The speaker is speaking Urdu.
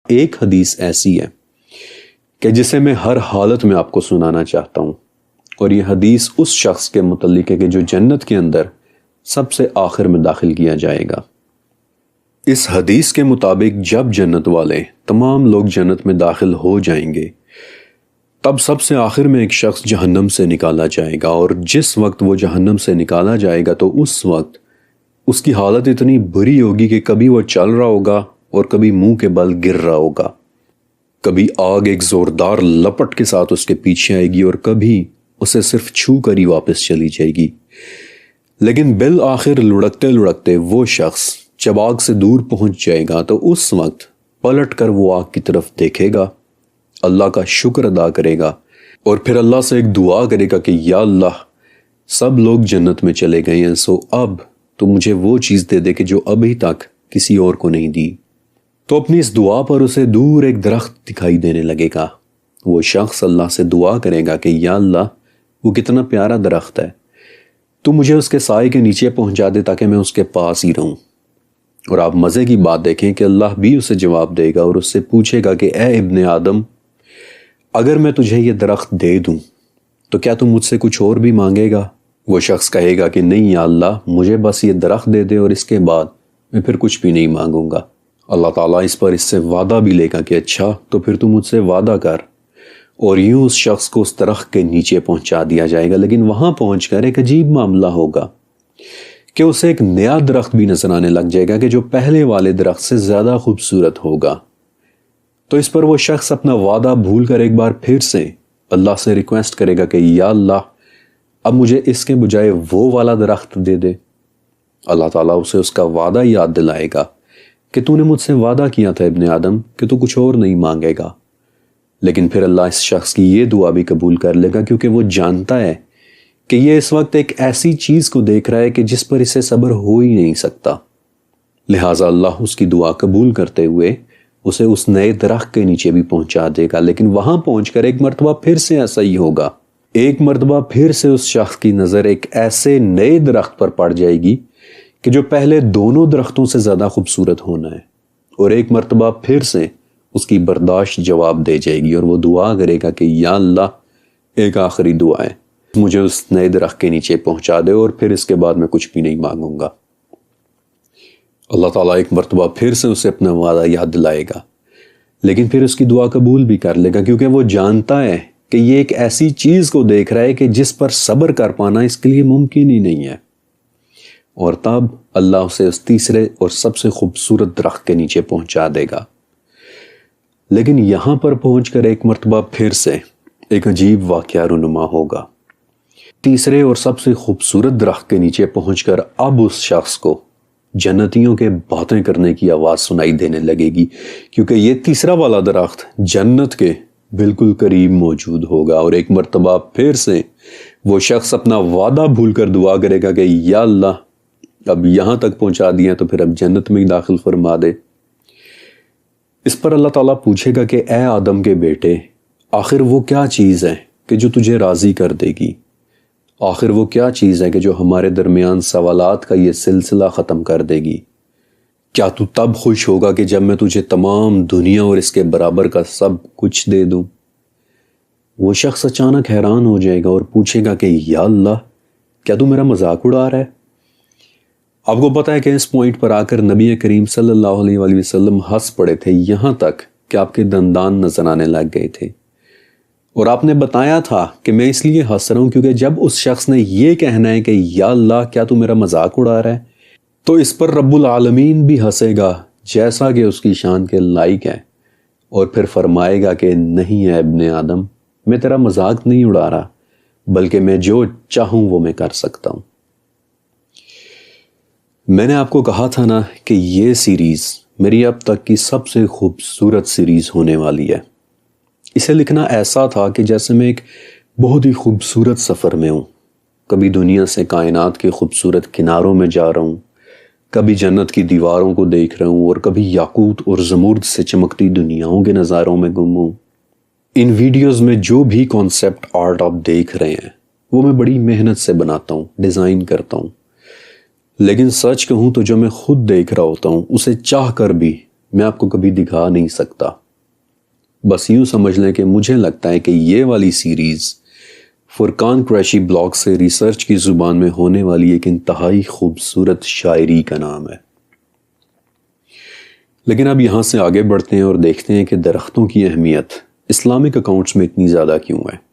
ایک حدیث ایسی ہے کہ جسے میں ہر حالت میں آپ کو سنانا چاہتا ہوں، اور یہ حدیث اس شخص کے متعلق ہے کہ جو جنت کے اندر سب سے آخر میں داخل کیا جائے گا۔ اس حدیث کے مطابق جب جنت والے تمام لوگ جنت میں داخل ہو جائیں گے، تب سب سے آخر میں ایک شخص جہنم سے نکالا جائے گا، اور جس وقت وہ جہنم سے نکالا جائے گا تو اس وقت اس کی حالت اتنی بری ہوگی کہ کبھی وہ چل رہا ہوگا اور کبھی منہ کے بل گر رہا ہوگا، کبھی آگ ایک زوردار لپٹ کے ساتھ اس کے پیچھے آئے گی اور کبھی اسے صرف چھو کر ہی واپس چلی جائے گی۔ لیکن بالآخر لڑکتے لڑکتے وہ شخص جب آگ سے دور پہنچ جائے گا تو اس وقت پلٹ کر وہ آگ کی طرف دیکھے گا، اللہ کا شکر ادا کرے گا اور پھر اللہ سے ایک دعا کرے گا کہ یا اللہ، سب لوگ جنت میں چلے گئے ہیں، سو اب تو مجھے وہ چیز دے دے کہ جو ابھی تک کسی اور کو نہیں دی۔ تو اپنی اس دعا پر اسے دور ایک درخت دکھائی دینے لگے گا۔ وہ شخص اللہ سے دعا کرے گا کہ یا اللہ، وہ کتنا پیارا درخت ہے، تو مجھے اس کے سائے کے نیچے پہنچا دے تاکہ میں اس کے پاس ہی رہوں۔ اور آپ مزے کی بات دیکھیں کہ اللہ بھی اسے جواب دے گا اور اس سے پوچھے گا کہ اے ابن آدم، اگر میں تجھے یہ درخت دے دوں تو کیا تم مجھ سے کچھ اور بھی مانگے گا؟ وہ شخص کہے گا کہ نہیں یا اللہ، مجھے بس یہ درخت دے دے اور اس کے بعد میں پھر کچھ بھی نہیں مانگوں گا۔ اللہ تعالیٰ اس پر اس سے وعدہ بھی لے گا کہ اچھا تو پھر تو مجھ سے وعدہ کر، اور یوں اس شخص کو اس درخت کے نیچے پہنچا دیا جائے گا۔ لیکن وہاں پہنچ کر ایک عجیب معاملہ ہوگا کہ اسے ایک نیا درخت بھی نظر آنے لگ جائے گا کہ جو پہلے والے درخت سے زیادہ خوبصورت ہوگا۔ تو اس پر وہ شخص اپنا وعدہ بھول کر ایک بار پھر سے اللہ سے ریکویسٹ کرے گا کہ یا اللہ، اب مجھے اس کے بجائے وہ والا درخت دے دے۔ اللہ تعالیٰ اسے اس کا وعدہ یاد دلائے گا کہ تو نے مجھ سے وعدہ کیا تھا ابن آدم کہ تو کچھ اور نہیں مانگے گا۔ لیکن پھر اللہ اس شخص کی یہ دعا بھی قبول کر لے گا کیونکہ وہ جانتا ہے کہ یہ اس وقت ایک ایسی چیز کو دیکھ رہا ہے کہ جس پر اسے صبر ہو ہی نہیں سکتا۔ لہٰذا اللہ اس کی دعا قبول کرتے ہوئے اسے اس نئے درخت کے نیچے بھی پہنچا دے گا۔ لیکن وہاں پہنچ کر ایک مرتبہ پھر سے ایسا ہی ہوگا، ایک مرتبہ پھر سے اس شخص کی نظر ایک ایسے نئے درخت پر پڑ جائے گی کہ جو پہلے دونوں درختوں سے زیادہ خوبصورت ہونا ہے، اور ایک مرتبہ پھر سے اس کی برداشت جواب دے جائے گی اور وہ دعا کرے گا کہ یا اللہ، ایک آخری دعا ہے، مجھے اس نئے درخت کے نیچے پہنچا دے اور پھر اس کے بعد میں کچھ بھی نہیں مانگوں گا۔ اللہ تعالیٰ ایک مرتبہ پھر سے اسے اپنا وعدہ یاد دلائے گا، لیکن پھر اس کی دعا قبول بھی کر لے گا کیونکہ وہ جانتا ہے کہ یہ ایک ایسی چیز کو دیکھ رہا ہے کہ جس پر صبر کر پانا اس کے لیے ممکن ہی نہیں ہے۔ اور تب اللہ اسے اس تیسرے اور سب سے خوبصورت درخت کے نیچے پہنچا دے گا۔ لیکن یہاں پر پہنچ کر ایک مرتبہ پھر سے ایک عجیب واقعہ رونما ہوگا۔ تیسرے اور سب سے خوبصورت درخت کے نیچے پہنچ کر اب اس شخص کو جنتیوں کے باتیں کرنے کی آواز سنائی دینے لگے گی، کیونکہ یہ تیسرا والا درخت جنت کے بالکل قریب موجود ہوگا۔ اور ایک مرتبہ پھر سے وہ شخص اپنا وعدہ بھول کر دعا کرے گا کہ یا اللہ، اب یہاں تک پہنچا دیا تو پھر اب جنت میں ہی داخل فرما دے۔ اس پر اللہ تعالیٰ پوچھے گا کہ اے آدم کے بیٹے، آخر وہ کیا چیز ہے کہ جو تجھے راضی کر دے گی؟ آخر وہ کیا چیز ہے کہ جو ہمارے درمیان سوالات کا یہ سلسلہ ختم کر دے گی؟ کیا تو تب خوش ہوگا کہ جب میں تجھے تمام دنیا اور اس کے برابر کا سب کچھ دے دوں؟ وہ شخص اچانک حیران ہو جائے گا اور پوچھے گا کہ یا اللہ، کیا تو میرا مذاق اڑا رہا ہے؟ آپ کو پتا ہے کہ اس پوائنٹ پر آ کر نبی کریم صلی اللہ علیہ وآلہ وسلم ہنس پڑے تھے، یہاں تک کہ آپ کے دندان نظر آنے لگ گئے تھے۔ اور آپ نے بتایا تھا کہ میں اس لیے ہنس رہا ہوں کیونکہ جب اس شخص نے یہ کہنا ہے کہ یا اللہ، کیا تو میرا مذاق اڑا رہا ہے، تو اس پر رب العالمین بھی ہنسے گا جیسا کہ اس کی شان کے لائق ہے، اور پھر فرمائے گا کہ نہیں ہے ابن آدم، میں تیرا مذاق نہیں اڑا رہا، بلکہ میں جو چاہوں وہ میں کر سکتا ہوں۔ میں نے آپ کو کہا تھا نا کہ یہ سیریز میری اب تک کی سب سے خوبصورت سیریز ہونے والی ہے۔ اسے لکھنا ایسا تھا کہ جیسے میں ایک بہت ہی خوبصورت سفر میں ہوں، کبھی دنیا سے کائنات کے خوبصورت کناروں میں جا رہا ہوں، کبھی جنت کی دیواروں کو دیکھ رہا ہوں، اور کبھی یاقوت اور زمرد سے چمکتی دنیاؤں کے نظاروں میں گم ہوں۔ ان ویڈیوز میں جو بھی کانسیپٹ آرٹ آپ دیکھ رہے ہیں وہ میں بڑی محنت سے بناتا ہوں، ڈیزائن کرتا ہوں، لیکن سچ کہوں تو جو میں خود دیکھ رہا ہوتا ہوں اسے چاہ کر بھی میں آپ کو کبھی دکھا نہیں سکتا۔ بس یوں سمجھ لیں کہ مجھے لگتا ہے کہ یہ والی سیریز فرقان قریشی بلاگ سے ریسرچ کی زبان میں ہونے والی ایک انتہائی خوبصورت شاعری کا نام ہے۔ لیکن اب یہاں سے آگے بڑھتے ہیں اور دیکھتے ہیں کہ درختوں کی اہمیت اسلامک اکاؤنٹس میں اتنی زیادہ کیوں ہے۔